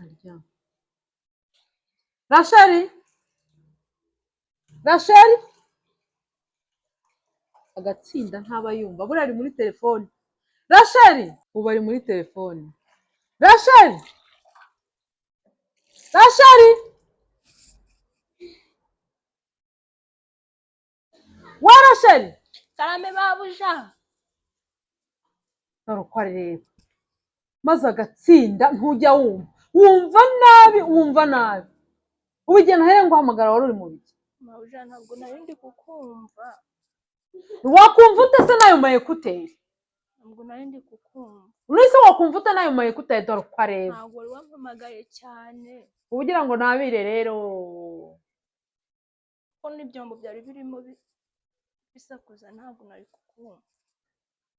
arya. Rachel agatsinda ntaba yumva buri ari muri telefone. Rachel ubu ari muri telefone. Rachel wa Rachel karame babuja narukwareba maze agatsinda ntujya wumva nabi ubigena here ngo hamagara wari uri mu biki babuja ntabwo nari ndi kukumva wakumva ute se nayo mayekuteri ntabwo nari ndi kukumva uretse wakumva ute nayo mayekuteri dore ko areba ntabwo wari wampamagaye cyane ubugira ngo nabire rero ko n'ibyombo byari birimo bisakuza ntabwo nari kukumva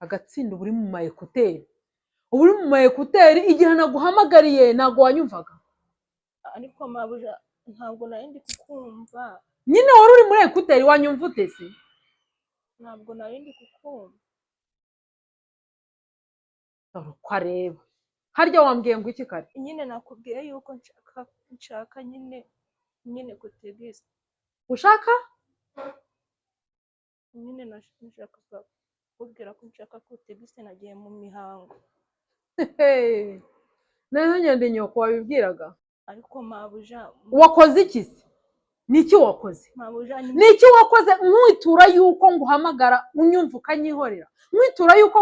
agatsinda uri mu mayekuteri uri mu mayekuteri igihe naguhamagariye ntabwo wanyumvaga ariko mabuja ntabwo nari ndi kukumva nyine wari uri muri ekuteri wanyumva ute se ntabwo nari ndi kukumva dore ko areba harya wambwiye ngo iki kare nyine nakubwiye yuko nshaka nyine kutegeza ushaka nyine nashaka kubwira ko nshaka kutegeza nagiye mu mihango neza ngende nyoko wabibwiraga ariko mabuja wakoze iki se niki wakoze mabuja niki wakoze nkwitura yuko nguhamagara unyumva ukanyihorera nkwitura yuko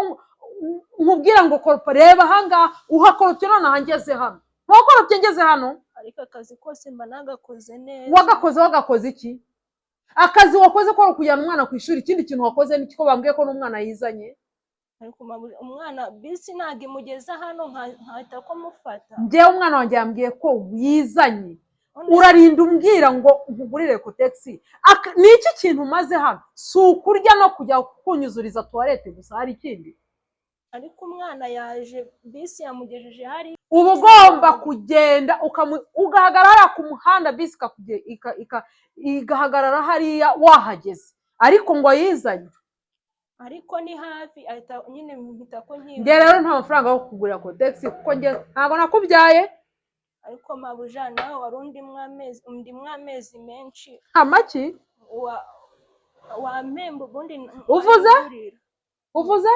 nkubwira ngo reba ahangaha uhakorotse none ngeze hano ntukorotse ngeze hano ariko akazi kose mba nagakoze neza wagakoze iki akazi wakoze ko kujyana umwana ku ishuri ikindi kintu wakoze niki ko bambwiye ko n'umwana yizanye ariko umwana bisi ntabwo imugeza hano nkahita ko mufata njyewe umwana wanjye yambwiye ko wizanye urarinda umbwira ngo nkugurire kotegisi ni iki kintu umaze hano si ukurya no kujya kunyuzuriza tuwarete gusa hari ikindi ariko umwana yaje bisi yamugejeje hari uba ugomba kugenda ugahagarara ku muhanda bisi igahagarara hariya wahageze ariko ngo yizanye ariko ni hafi ahita nyine mpita ko nkiba njye rero nta mafaranga yo kugurira kotegisi kuko njye ntabwo nakubyaye ariko mabuja nawe wari undi mwamezi menshi amaki wampemba ubundi uvuze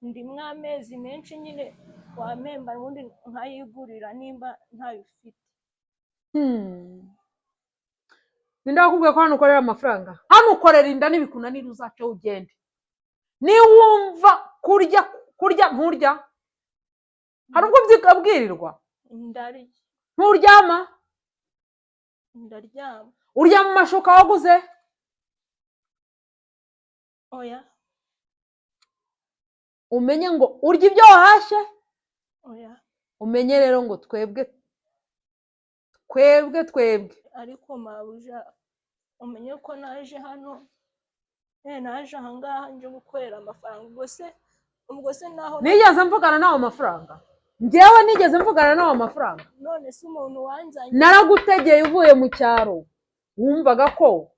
ndi mwamezi menshi nyine wampemba ubundi nkayigurira nimba ntayo ufite ninde wakubwiye ko hano ukorera amafaranga hano ukorera inda n'ibikunanira uzaca ugende niwumva kurya nturya hari ubwo byikabwirirwa ndarya nturyama ndaryama uryama amashuka waguze oya umenye ngo urya ibyo wahashye oya umenye rero ngo twebwe ariko mabuja umenye ko naje hano naje ahangaha nje gukorera amafaranga ubwo se naho nigeze mvugana nawe amafaranga njyewe nigeze mvugana nawe amafaranga none se umuntu wanzanye naragutegeye uvuye mu cyaro wumvaga ko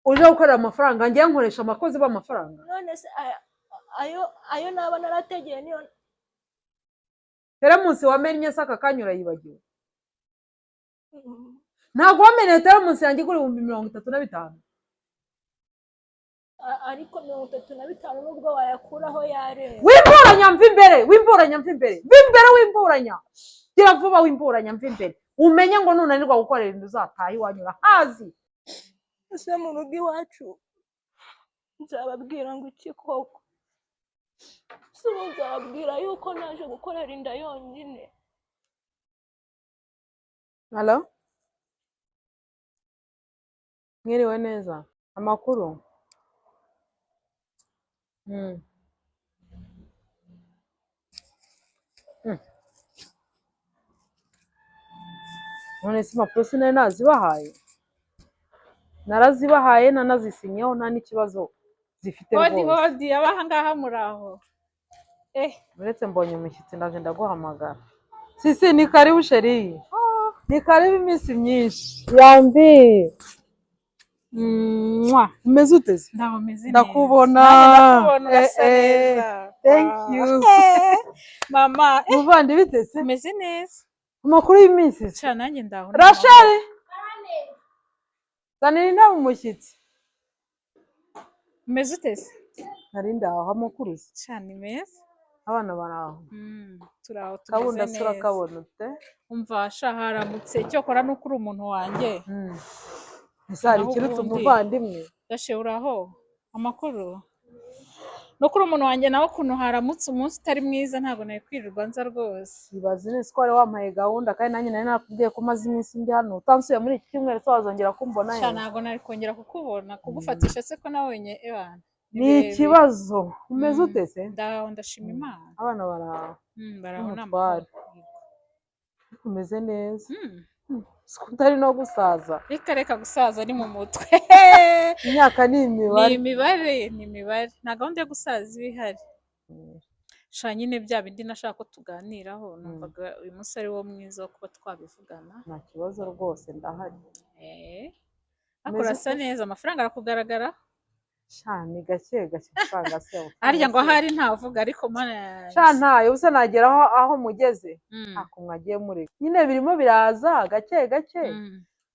uje gukorera amafaranga njyewe nkoresha abakozi b'amafaranga none se ayo naba narategeye niyo teremusi wamennye se aka kanya urayibagiwe ntabwo wamenye teremusi yanjye igura 35,000 ariko 35 nubwo wayakuraho yareba wimburanya mva imbere gira vuba wimburanya mva imbere umenye ngo nunanirwa gukorera indu uzataha iwanyu urahazi ese mu rugo iwacu nzababwira ngo iki koko se nzababwira yuko naje gukorera inda yonyine halo mwiriwe neza amakuru none se impapuro sinari narazibahaye nanazisinyeho nta n'ikibazo zifite rwose hodi abaha ngaha muraho uretse mbonye umushyitsi ndaje ndaguhamagara sisi ni karibu sheri ni karibu iminsi myinshi yambi umeze uteze ndakubona thank you mama muvandi bitese umeze neza amakuru y'iminsi se. Sha nanjye ndaho Rasheli zanira inama umushyitsi. umeze ute se? Nari ndaho amakuru se. Sha ni meza. Abana baraho. Turaho tumeze Kabunda neza. sura kabona ute. Umva sha haramutse cyokora no kuri umuntu wanjye. Ese hari ikiruta umuvandimwe. Dashe uraho amakuru no kuri umuntu wanjye nawe ukuntu haramutse umunsi utari mwiza ntabwo nari kwirirwa nza rwose. Ibaze nese ko wari wampaye gahunda kandi nanjye nari nakubwiye ko maze iminsi ndi hano utansuye muri iki cyumweru se wazongera kumbona Sha ntabwo nari kongera kukubona kugufatisha se ko nabonye ebana ni ikibazo. Umeze ute se? Ndaho ndashima Imana. Abana baraho. Baraho n'amahoro. Umeze neza. Utari no gusaza. Reka gusaza ni mu mutwe. Imyaka ni imibare. Ni imibare nta gahunda yo gusaza iba ihari. Sha nyine bya bindi nashaka ko tuganiraho numvaga uyu munsi ari wo mwiza wo kuba twabivugana. Nta kibazo rwose ndahari. Akora asa neza amafaranga arakugaragara. Sha ni gake amafaranga se. Arya ngo ahari ntavuga ariko mana. Sha ntayo ubusa nagera aho mugeze. Ako mwagiye mureka. Nyine birimo biraza gake.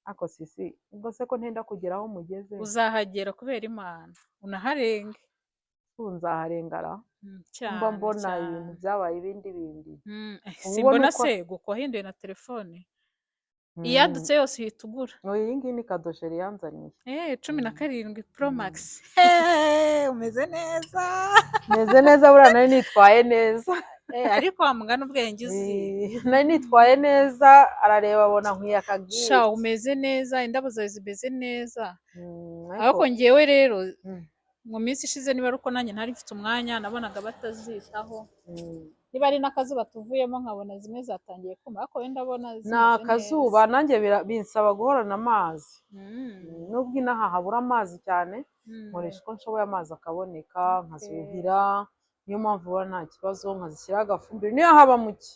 Ako sisi ubwo se ko ntenda kugera aho mugeze. Uzahagera kubera Imana. Unaharenge. Nzaharengara. Mba mbona ibintu byabaye ibindi. Simbona se guko hinduye na telefone. Iyadutse yose uhita ugura. Iyi ngiyi ni kadosheri yanzaniye. 17 Pro Max. Umeze neza. Meze neza buriya nari nitwaye neza. Ariko wamugana ubwenge uzi. Nari nitwaye neza arareba abona nkwiye akagiye. Sha umeze neza indabo zawe zimeze neza. Ariko ngewe rero mu minsi ishize niba uko nanjye ntari mfite umwanya nabonaga batazitaho. Niba ari n'akazuba tuvuyemo nkabona zimwe zatangiye kuma ariko wenda ndabona zimeze neza. N'akazuba nanjye binsaba guhorana amazi. Nubwo inaha habura amazi cyane nkoresha uko nshoboye amazi akaboneka nkazuhira. Niyo mpamvu ubona nta kibazo nkazishyira agafumbire niyo haba muke.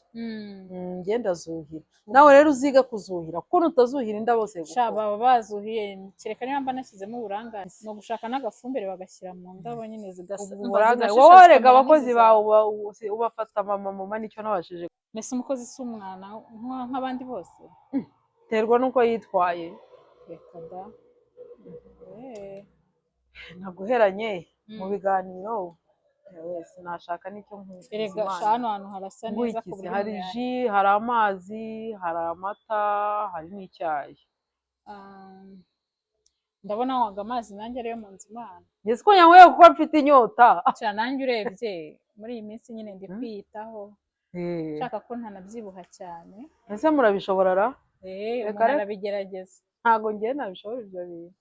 Ngenda zuhira. Nawe rero uziga kuzuhira kuko nutazuhira indabo se gukora. Baba bazuhiye kereka niba mba nashyizemo uburangare no gushaka n'agafumbire bagashyira mu ndabo nyine zigasa. Wowe rega abakozi bawe ubafata mama nicyo nabashije. Mbese umukozi si umwana nk'abandi bose. Terwa nuko yitwaye. Reka da. Naguheranye mu biganiro. Wese nashaka nicyo nkuzi. Erega hano hantu harasa neza ku buryo hari ji, hari amazi, hari amata, hari n'icyayi. Ndabona waga amazi nanjye ariyo mu nzu Imana. Nzi ko nyanyweye kuko mfite inyota. Cya nanjye urebye muri iyi minsi nyine ndi kwiyitaho. Nshaka ko ntanabyibuha cyane. Ese murabishobora ra? Narabigerageza. Ntago ngiye nabishobora ibyo bintu.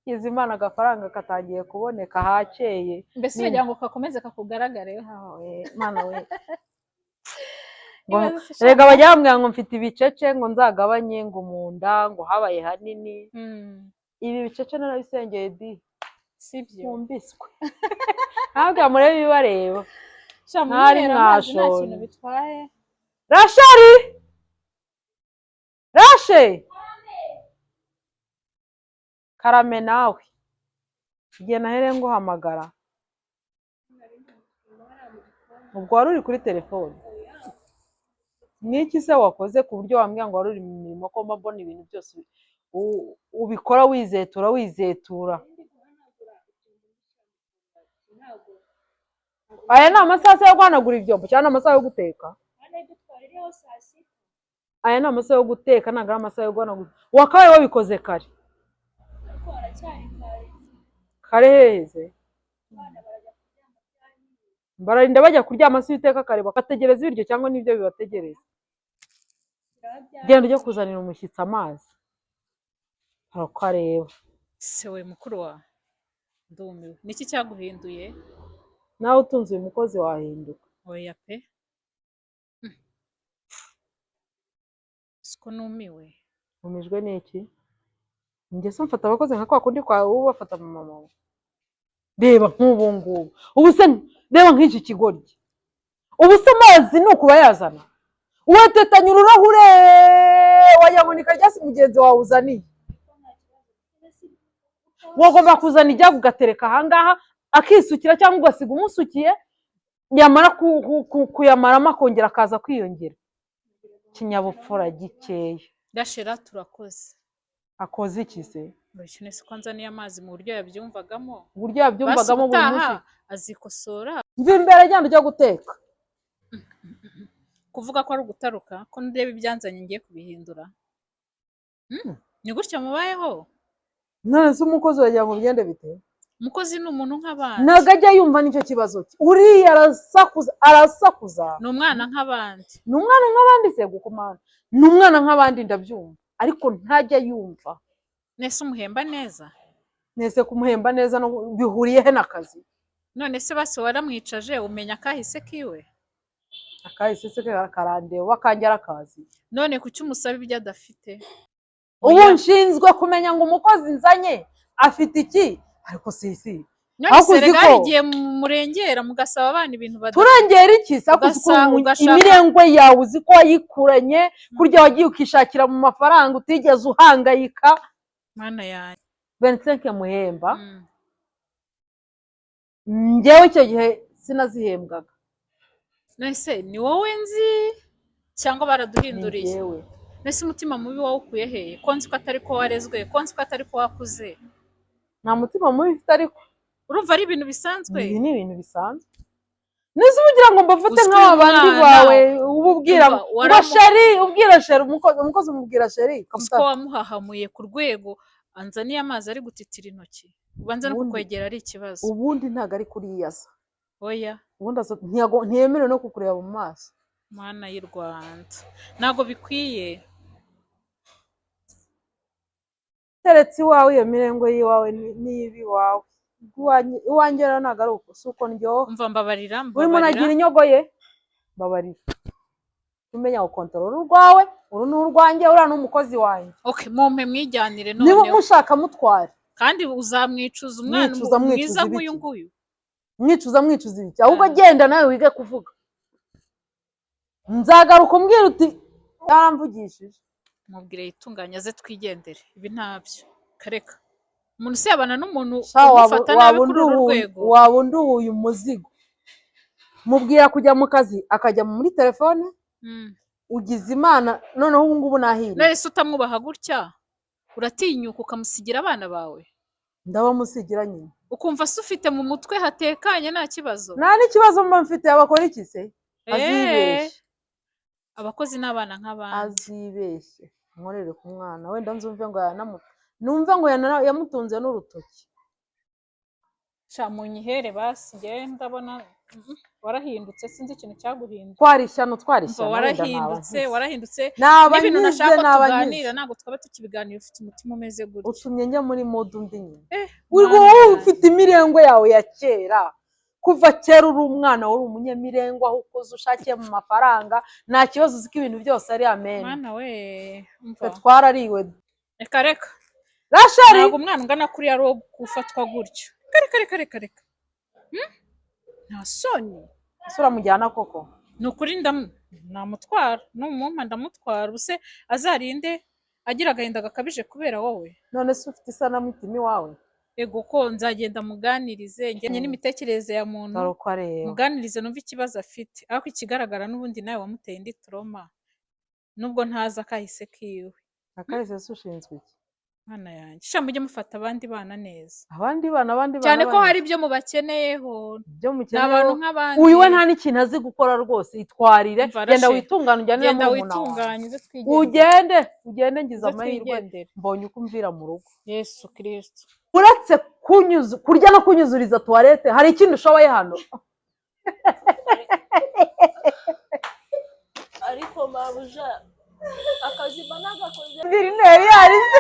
Izi Imana agafaranga katangiye kuboneka hakeye. Mbese uragira ngo kakomeze kakugaragare. Mana we. Rega bajya bambwira ngo mfite ibicece ngo nzagabanye ngo mu nda ngo habaye hanini. Ibi bicece narabisengeye di. Sibyo. Mumbiswe. Ntabwo murebe bibareba. Ntari mwashonje. Rasheli. Rashe. Karame nawe. Igihe nahere nguhamagara. Ubwo wari uri kuri telefone. Niki se wakoze ku buryo wambwira ngo wari uri mu mirimo ko mbona ibintu byose ubikora wizetura. Aya ni amasaha yo guhanagura ibyombo cyangwa amasaha yo guteka? Aya ni amasaha yo guteka ntabwo ari amasaha yo guhanagura. Wakabaye wabikoze kare. Kare heze. Bararinda bajya kuryama se iteka kare bakategereza ibiryo cyangwa nibyo bibategereza. Genda ujye kuzanira umushyitsi amazi. Arakareba. Se we mukuru wa ndumiwe. Niki cyaguhinduye? Nawe utunze uyu mukozi wahinduka. Oya pe. Siko numiwe. Umijwe n'iki? Njye se mfata abakozi nka kwa kundi kwa ubu bafata mama. Reba nk'ubu ngubu. Ubu se reba nk'iki kigoryi. Ubu se amazi ni ukuba yazana. Uwatetanya ururahure wayamunika ryasi mugenzi wawe uzaniye. Wagomba kuzana ijyaga ugatereka ahangaha akisukira cyangwa ugasiga umusukiye yamara kuyamaramo akongera akaza kwiyongera. kinyabupfura gikeya. Gashera turakoze. Akoze iki se? Urashye nese ko nzaniye amazi mu buryo yabyumvagamo. Uburyo yabyumvagamo buri munsi. Azikosora. Mva imbere agenda ujya guteka. Kuvuga ko ari ugutaruka ko ndeba ibyanzanye ngiye kubihindura. Ni gutya mubayeho. None se umukozi wagira ngo bigende bite? Umukozi ni umuntu nk'abandi. Ntago ajya yumva nicyo kibazo cye. Uriya arasakuza. Ni umwana nk'abandi. Ni umwana nk'abandi se gukomana. Ni umwana nk'abandi ndabyumva. Ariko ntajya yumva. Nese umuhemba neza? Nese kumuhemba neza no bihuriye he n'akazi? None se basi waramwicaje umenya kahise kiwe? Akahise se karandeba kangira akazi. None kuki umusaba ibyo adafite? Ubu nshinzwe kumenya ngo umukozi nzanye afite iki? Ariko sisi. None se regari igiye murengera mugasaba abana ibintu badafite. Turengera iki? Imirengwe yawe uzi ko wayikuranye kurya wagiye ukishakira mu mafaranga utigeze uhangayika. Mana yanjye. 25 muhemba. Njyewe icyo gihe sinazihembwaga. Nese ni wowe nzi cyangwa baraduhinduriye? Nese umutima mubi wawe ukuye he? Konzi ko atari ko warezwe, konzi ko atari ko wakuze. Nta mutima mubi ufite ariko. Urumva ari ibintu bisanzwe? Ibi ni ibintu bisanzwe. Nese ubugira ngo mbafate nk'abandi bawe ububwira ngo sheri, ubwira sheri umukozi umubwira sheri. Ko wamuhahamuye ku rwego anzaniye amazi ari gutitira intoki. Ubanza no kukwegera ari ikibazo. Ubundi ntago ari kuriyasa. Oya. Ubundi ntiyemerewe no kukureba mu maso. Mana y'u Rwanda. Nago bikwiye. Teretse iwawe iyo mirengo yiwawe nibi wawe. Iwangera ntago ari uko suko ndyo. Umva mbabarira. Urimo nagira inyogo ye. Mbabarira. Umenya ukontorora urwawe, uru ni urwanjye, ura n'umukozi wanjye. Okay, mumpe mwijyanire none. Niba mushaka mutware. Kandi uzamwicuza umwana mwiza nk'uyu nguyu. Mwicuza ibiki? Ahubwo genda nawe wige kuvuga. Nzagaruka umbwira uti yaramvugishije. Mubwire yitunganya ze twigendere. Ibi ntabyo. Kareka. Umuntu se yabana n'umuntu ufata nabi kuri uru rwego. Wabundi uyu muzigo. Mubwira kujya mu kazi akajya muri telefone. Ugize Imana noneho ubu ngubu nahira. None se utamwubaha gutya uratinyuka ukamusigira abana bawe? Ndabamusigira nyine. Ukumva se ufite mu mutwe hatekanye nta kibazo? Nta n'ikibazo mba mfite. Abakora iki se? Azibeshye. Abakozi n'abana nk'abandi. Azibeshye. Nkorere ku mwana wenda nzumve ngo yamutunze n'urutoki. Sha munyihere basi nge ndabona warahindutse sinzi ikintu cyaguhinduye. Twarishyano warahindutse n'ibintu nashaka tuganira ntago twaba tukibiganira ufite umutima umeze gutya. Utumye njya muri mode undi nyine. Wowe ufite imirengwe yawe ya kera. Kuva kera uri umwana uri umunyamirengwe aho ukoze ushakiye mu mafaranga nta kibazo uziko ibintu byose ari amen. Mwana we umva twarariwe. Reka Rashari ntabwo umwana ungana kuri yari wo gufatwa gutyo. Reka nta soni. Isura mujyana koko. Ni ukuri namutwara n'umumpa ndamutwara ubuse azarinde agira agahinda gakabije kubera wowe. None se ufite isanamutima iwawe? Ego ko nzagenda muganirize njye n'imitekerereze ya muntu. Muganirize numva ikibazo afite. Ariko ikigaragara n'ubundi nawe wamuteye indi trauma. Nubwo ntaza akahise kiwe. Akahise se ushinzwe iki? Mana yanjye. Sha mujye mufata abandi bana neza. Abandi bana. Cyane ko hari ibyo mubakeneyeho. N'abantu nk'abandi. Uyu we nta n'ikintu azi gukora rwose itwarire. Genda witungane ujyane na muntu wawe. Ugende ngize amahirwe. Mbonye uko umvira mu rugo. Yesu Kristo. Uretse kurya no kunyuzuriza toilette hari ikindi ushoboye hano. Ariko mabuja akazi banaga koze Birineri yarize